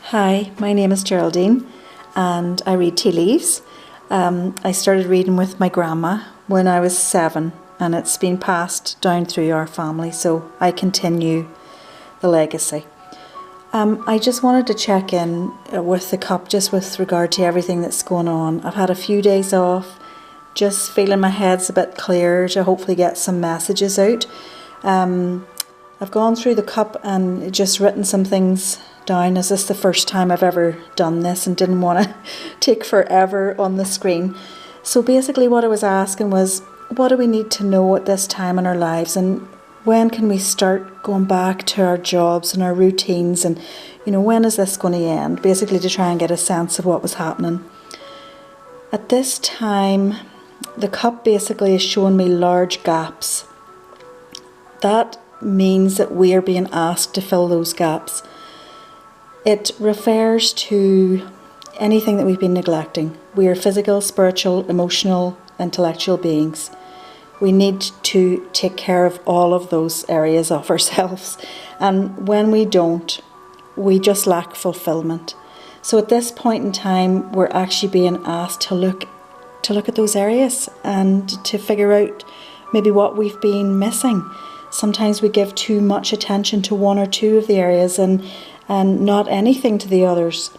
Hi, my name is Geraldine and I read tea leaves. I started reading with my grandma when I was 7 and it's been passed down through our family, so I continue the legacy. I just wanted to check in with the cup just with regard to everything that's going on. I've had a few days off, just feeling my head's a bit clearer to hopefully get some messages out. I've gone through the cup and just written some things down, as this is the first time I've ever done this and didn't want to take forever on the screen. So basically what I was asking was, what do we need to know at this time in our lives, and when can we start going back to our jobs and our routines, and when is this going to end, basically to try and get a sense of what was happening. At this time, the cup basically is showing me large gaps. That means that we are being asked to fill those gaps. It refers to anything that we've been neglecting. We are physical, spiritual, emotional, intellectual beings. We need to take care of all of those areas of ourselves. And when we don't, we just lack fulfillment. So at this point in time, we're actually being asked to look at those areas and to figure out maybe what we've been missing. Sometimes we give too much attention to one or two of the areas and not anything to the others.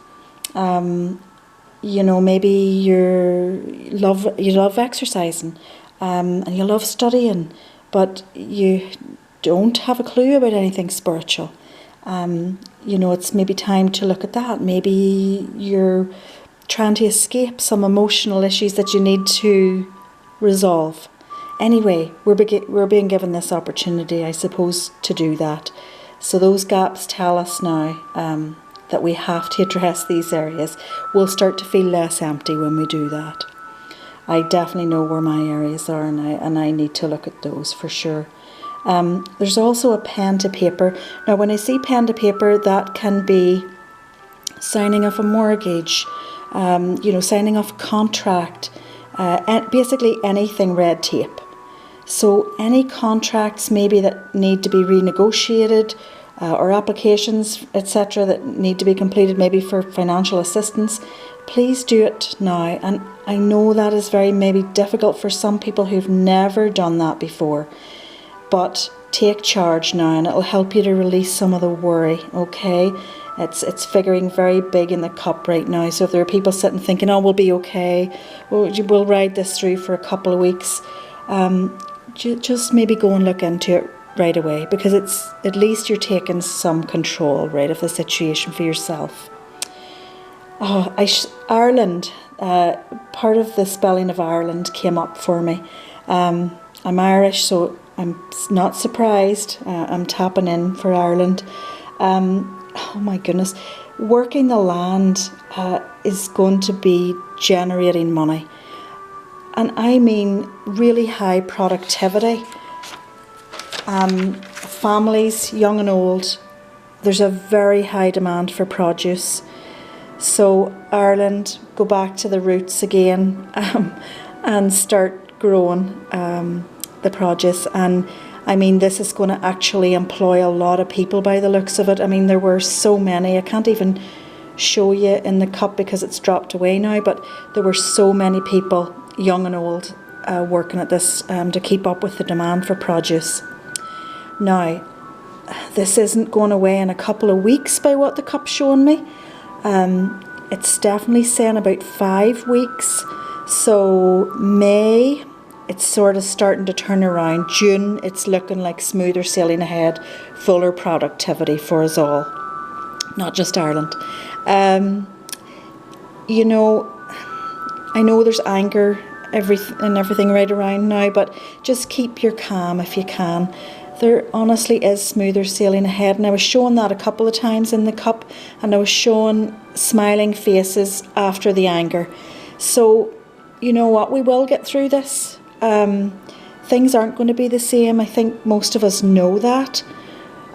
Maybe you love exercising and you love studying, but you don't have a clue about anything spiritual. It's maybe time to look at that. Maybe you're trying to escape some emotional issues that you need to resolve. Anyway, we're being given this opportunity, I suppose, to do that. So those gaps tell us now that we have to address these areas. We'll start to feel less empty when we do that. I definitely know where my areas are, and I need to look at those for sure. There's also a pen to paper. Now, when I see pen to paper, that can be signing off a mortgage, signing off a contract, and basically anything red tape. So any contracts maybe that need to be renegotiated, or applications, etc., that need to be completed maybe for financial assistance, please do it now. And I know that is very maybe difficult for some people who've never done that before, but take charge now and it'll help you to release some of the worry, okay? It's figuring very big in the cup right now. So if there are people sitting thinking, oh, we'll be okay, we'll ride this through for a couple of weeks, just maybe go and look into it right away, because it's at least you're taking some control, right, of the situation for yourself. Ireland, part of the spelling of Ireland came up for me. I'm Irish, so I'm not surprised. I'm tapping in for Ireland. Oh my goodness, working the land is going to be generating money. And I mean really high productivity. Families, young and old, there's a very high demand for produce. So Ireland, go back to the roots again and start growing the produce. And I mean, this is going to actually employ a lot of people by the looks of it. I mean, there were so many. I can't even show you in the cup because it's dropped away now, but there were so many people, young and old, working at this to keep up with the demand for produce. Now, this isn't going away in a couple of weeks by what the cup's showing me. It's definitely saying about 5 weeks. So May, it's sort of starting to turn around. June, it's looking like smoother sailing ahead, fuller productivity for us all, not just Ireland. I know there's anger and everything right around now, but just keep your calm if you can. There honestly is smoother sailing ahead, and I was showing that a couple of times in the cup, and I was showing smiling faces after the anger. So you know what, we will get through this. Things aren't going to be the same. I think most of us know that.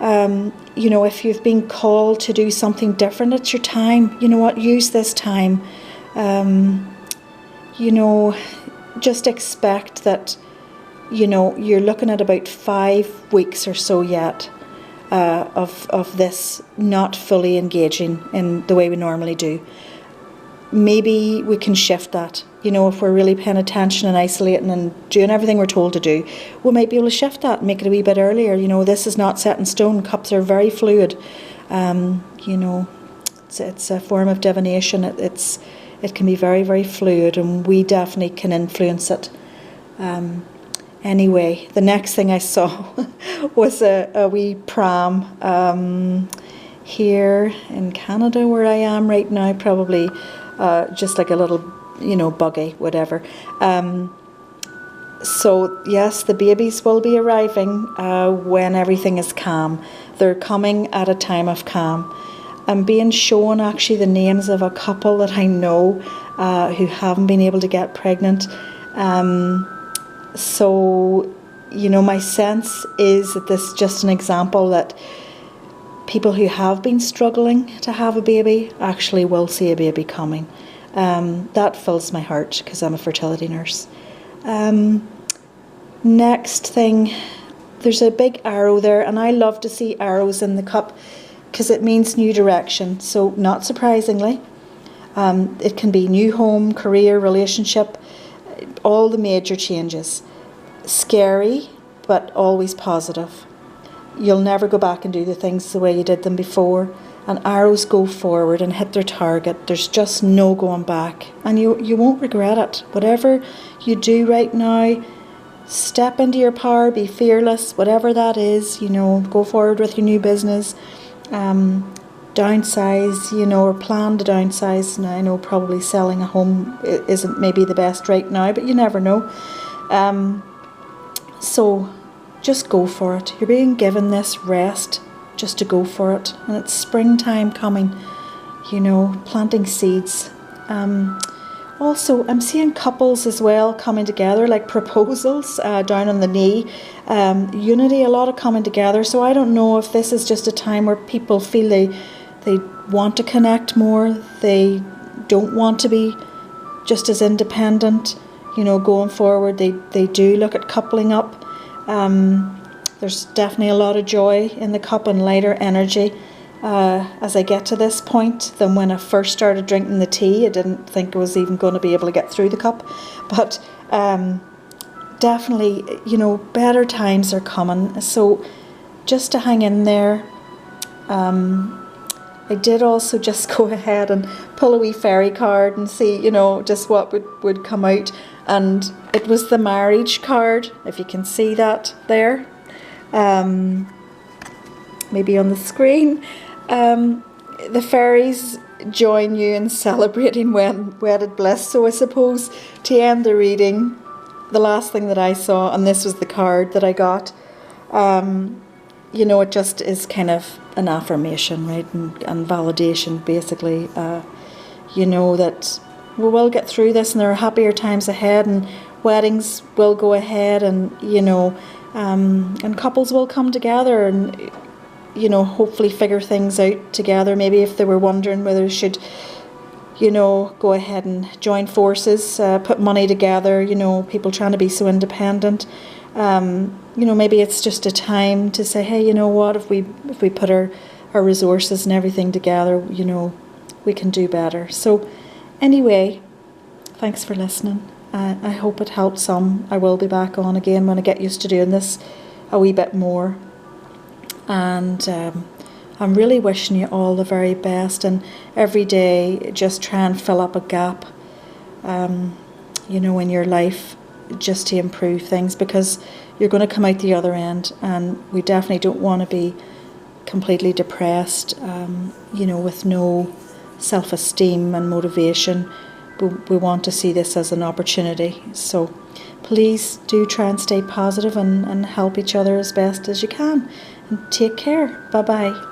If you've been called to do something different, it's your time. You know what, use this time. Just expect that, you're looking at about 5 weeks or so yet. of this not fully engaging in the way we normally do. Maybe we can shift that. You know, if we're really paying attention and isolating and doing everything we're told to do, we might be able to shift that and make it a wee bit earlier. You know, this is not set in stone. Cups are very fluid. You know, it's a form of divination. It can be very, very fluid, and we definitely can influence it. Anyway, the next thing I saw was a wee pram here in Canada, where I am right now, probably just like a little, you know, buggy, whatever. So yes, the babies will be arriving when everything is calm. They're coming at a time of calm. I'm being shown actually the names of a couple that I know who haven't been able to get pregnant. So, you know, my sense is that this is just an example that people who have been struggling to have a baby actually will see a baby coming. That fills my heart because I'm a fertility nurse. Next thing, there's a big arrow there, and I love to see arrows in the cup because it means new direction. So not surprisingly, it can be new home, career, relationship, all the major changes. Scary, but always positive. You'll never go back and do the things the way you did them before. And arrows go forward and hit their target. There's just no going back. And you won't regret it. Whatever you do right now, step into your power, be fearless, whatever that is, you know, go forward with your new business. Downsize, you know, or plan to downsize. Now, I know probably selling a home isn't maybe the best right now, but you never know. So just go for it. You're being given this rest just to go for it. And it's springtime coming, you know, planting seeds. Also, I'm seeing couples as well coming together, like proposals down on the knee. Unity, a lot of coming together. So I don't know if this is just a time where people feel they want to connect more. They don't want to be just as independent, you know, going forward. They do look at coupling up. There's definitely a lot of joy in the cup and lighter energy as I get to this point than when I first started drinking the tea. I didn't think I was even going to be able to get through the cup. But definitely, you know, better times are coming. So just to hang in there. I did also just go ahead and pull a wee fairy card and see, you know, just what would come out. And it was the marriage card, if you can see that there. Maybe on the screen. The fairies join you in celebrating wedded bliss. So I suppose to end the reading, the last thing that I saw, and this was the card that I got, you know, it just is kind of an affirmation, right, and validation, basically. You know that we will get through this, and there are happier times ahead, and weddings will go ahead, and, you know, and couples will come together and, you know, hopefully figure things out together. Maybe if they were wondering whether they should, you know, go ahead and join forces, put money together, you know, people trying to be so independent. You know, maybe it's just a time to say, hey, you know what, if we put our resources and everything together, you know, we can do better. So anyway, thanks for listening. I hope it helped some. I will be back on again when I get used to doing this a wee bit more. And I'm really wishing you all the very best, and every day just try and fill up a gap, you know, in your life, just to improve things, because you're going to come out the other end, and we definitely don't want to be completely depressed, you know, with no self-esteem and motivation. We want to see this as an opportunity. So please do try and stay positive and help each other as best as you can. And take care. Bye-bye.